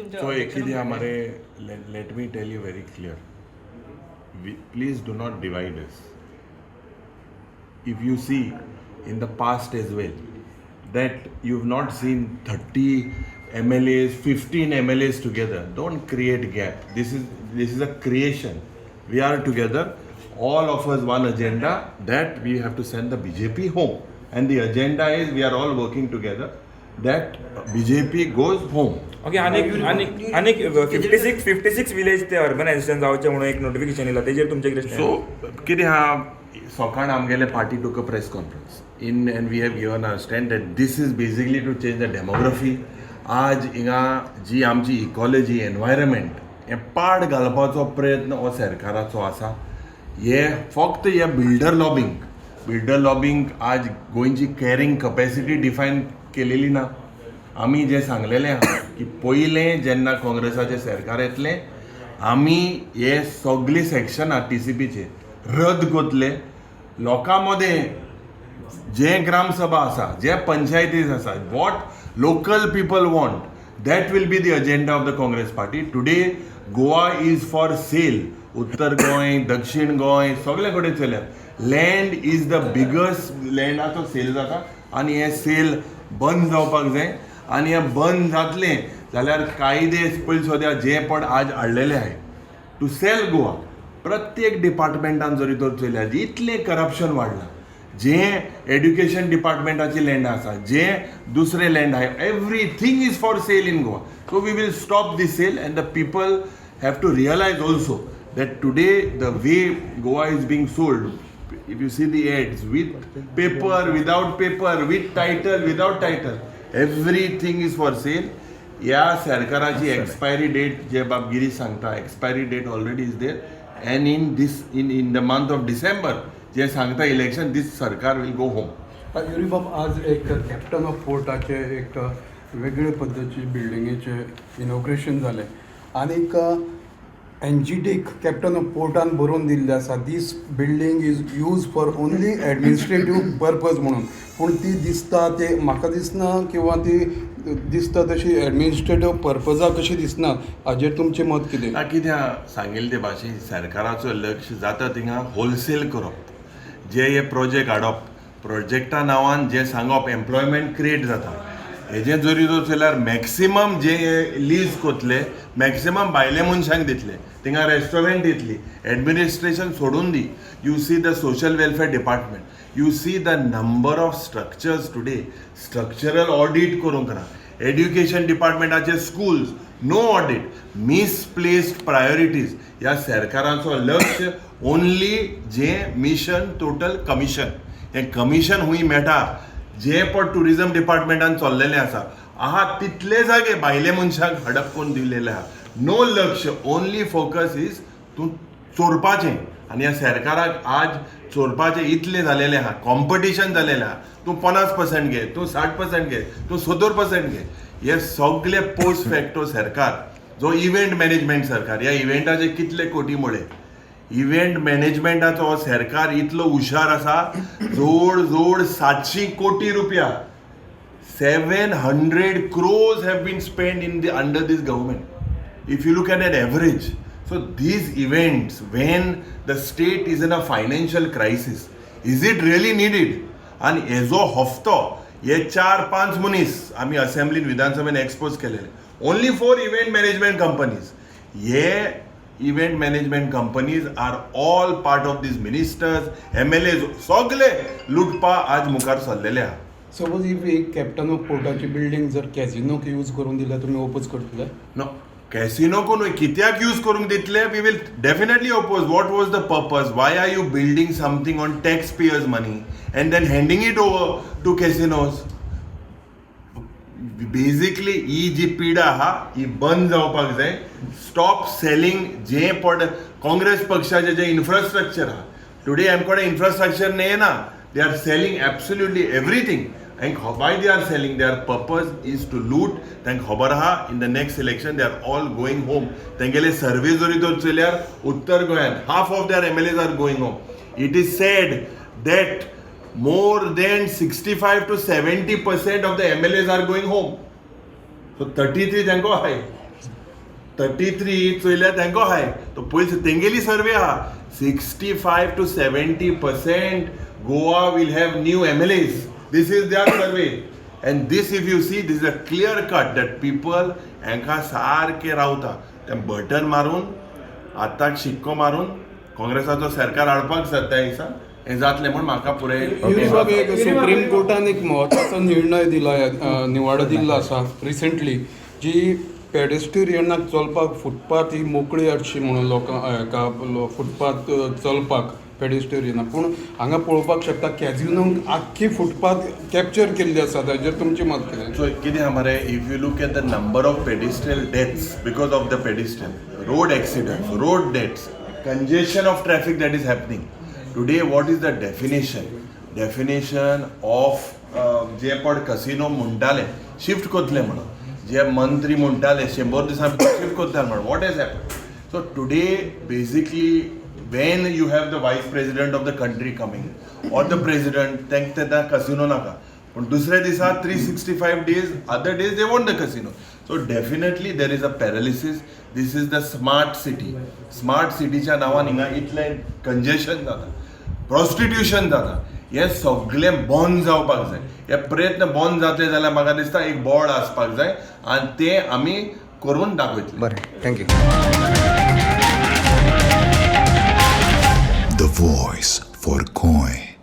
तुमच्या So, अध्यक्षांना Ekidhi, भेटले? let me tell you very clear. Please do not divide us. If you see in the past as well, that you've not seen 30 MLAs, 15 MLAs together. Don't create gap. This is a creation. We are together, all of us one agenda that we have to send the BJP home. And the agenda is we are all working together that BJP goes home. Okay अनेक 56 village ते urbanisation जावचे म्हणून एक notification येयला तेजेर तुमचे कितें So, कितें आहा सकाळ आमगेले party took a press conference in and we have given a stand that these is basically to change the demography. आज हिंगा जी आमची इकॉलॉजी एनवायरमेंट हें पाड घालपाचो प्रयत्न हो सरकाराचो आसा. हे फक्त हे बिल्डर लॉबिंग आज गोंयची कॅरिंग कॅपॅसिटी डिफायन केलेली ना. आमी जें सांगलेलें आहा की पयलें जेन्ना काँग्रेसाचें सरकार येतलें आमी हे सगळे सेक्शनां TCPचे रद्द करतले. लोकां मदें जे ग्रामसभा आसा जे पंचायतीज आसा what local people want that will be the agenda of the Congress party. Today Goa is for sale. उत्तर गोंय दक्षिण गोंय सगळे कडेन चल्या. लँड इज द बिगस्ट लँडाचो सेल जाता आनी हे सेल बंद जावपाक जाय. आनी हें बंद जातलें जाल्यार कायदे पयलीं सद्या जे पण आज हाडलेले आहाय टू सेल गोवा प्रत्येक डिपार्टमेंटान जरी तर चयल्यार इतलें करप्शन वाडलां. जे एड्युकेशन डिपार्टमेंटाची लँड आसा जे दुसरे लँड आहाय everything is for sale in Goa. So we will stop these sale and the people have to realise also that today the way Goa is being sold, if you see the ads, with paper, without paper, with title, without title, everything is for sale. या सरकाराची expiry date जे बाब गिरीश सांगता expiry date already is there and in the month of December जे सांगता election दीस सरकार will go home. Yuri बाब आज एक कॅप्टन ऑफ पोर्टाचे एक वेगळे पद्धतीचे बिल्डिंगेचे इनॉग्रेशन जालें आनीक एनजीटीक कॅप्टन ऑफ पोर्टान बरोवन दिल्लें आसा this building is use for only administrative purpose म्हणून. पूण ती दिसता ते म्हाका दिसना किंवा ती दिसता तशी एडमिनिस्ट्रेटीव पर्पजा कशी दिसना. हाजेर तुमचें मत कितें? कित्याक सांगिल्ले ते भाशेन सरकाराचो लक्ष जाता थिंगा होलसेल करप. जे हे प्रोजेक्ट हाडप प्रोजेक्टा नांवान जे सांगप एम्प्लॉयमेंट क्रिएट जाता हेजे जरी जर चयल्यार मॅक्सिमम जे लीज कोतले मॅक्सिमम भायले मनशांक दितले. थिंगा रेस्टॉरंट दितली एडमिनिस्ट्रेशन सोडून दी. You see the social welfare department. You see the number of structures today structural audit करूंक ना. एड्युकेशन डिपार्टमेंटाचे schools no audit. Misplaced priorities. ह्या सरकाराचो लक्ष ओन्ली जे मिशन टोटल कमिशन हें कमिशन हूंय मेळटा जे पण टुरिझम डिपार्टमेंटान चल्लेले आसा आहा तितले जागे भायले मनशांक हडप करून दिलेले आहा. नो लक्ष ओन्ली फोकस इज तूं चोरपाचें. आनी ह्या सरकाराक आज चोरपाचें इतलें जालेलें आहा कॉम्पिटिशन जालेलें आहा. तूं 50% घे तूं 60% घे तूं 70% घे. हे सगळे पोस्ट फॅक्टो सरकार जो इव्हेंट मॅनेजमेंट सरकार ह्या इव्हेंटाचे कितले कोटी मोडे. इव्हेंट मॅनेजमेंटाचो सरकार इतलो हुशार आसा जोड 700 कोटी रुपया 700 crores have been spent under this government. If you look at an average, so these events when the state is in a financial crisis, is it really needed? And hezo hafto हे 4-5 मनीस आम्ही असेंब्लीन विधानसभेन expose केलेले only for event management companies. हे event management companies are all part of these ministers MLAs सगळे लुटपा आज मुखार सरलेले आहा. सपोज इफ एक कॅप्टन ऑफ पोर्टाची बिल्डींग जर कॅझिनोक यूज करून दिल्यार तुमी ओपोज करतले? नो कॅसिनो कोण कित्याक यूज करूंक दितले we will definitely oppose. What was the purpose? Why are you building something on tax payers money and then handing it over to casinos? Basically ही जी पिडा आहा ही बंद जावपाक जाय. स्टॉप सेलिंग जे पण काँग्रेस पक्षाचे जे इन्फ्रास्ट्रक्चर आहा टुडे आमकडे इन्फ्रास्ट्रक्चर ना. They are selling absolutely everything. And why they are selling? Their purpose is to loot. Then खबर आहा in the next election they are all going home. तेंगेले सर्वे जरी तर चल्यार उत्तर गोंयान half of their MLAs are going home. It is said that more than 65 to 70% of the MLAs are going home. So 33 त्यांको आहाय. 33 चोयल्या तांकां हाय तो पयलीं तेंगेली सर्वे आहा 65 to 70% Goa will have new MLAs. This is their survey. And this, if you see, this is a clear cut that people हांकां सारके रावता तें button मारून आतां शिक्को मारून काँग्रेसाचो सरकार हाडपाक सत्ता दिसा हें जातलें म्हूण म्हाका पुराय युनिसाब एक सुप्रीम कोर्टान एक म्हत्वाचो निर्णय दिला निवाडो दिल्लो आसा रिसेंटली जी पेडेस्ट्रियनाक चलपाक फुटपाथ ही मोकळी हाडची म्हणून लोकांक फुटपाथ चलपाक पेडेस्ट्रियनाक पूण हांगा पळोवपाक शकता कॅझिनोंक आख्खी फुटपाथ कॅप्चर केल्ली आसा ताजेर तुमचें मत कितें So, कितें आहा मरे, if you look at the number of pedestrian deaths because of the pedestrian, road accidents, road deaths, congestion of traffic that is happening. Today, what is the definition? Definition of जे पड casino म्हणटाले shift कोतले म्हणून जे मंत्री म्हणटाले 100 दिसां भितर shift कोत्ताले म्हणून what has happen so today basically when you have the vice president of the country coming or the president तांकां कसिनो नाका पण दुसऱ्या दिसा 365 days other days they want the casino so definitely there is a paralysis this is the smart cityच्या नांवान हिंगा इतलें congestion जाता prostitution जाता हे सगळें बंद जावपाक जाय हे प्रयत्न बंद जातले जाल्यार म्हाका दिसता एक बोर्ड आसपाक जाय आनी तें आमी करून दाखयतले बरें thank you The voice for Coin.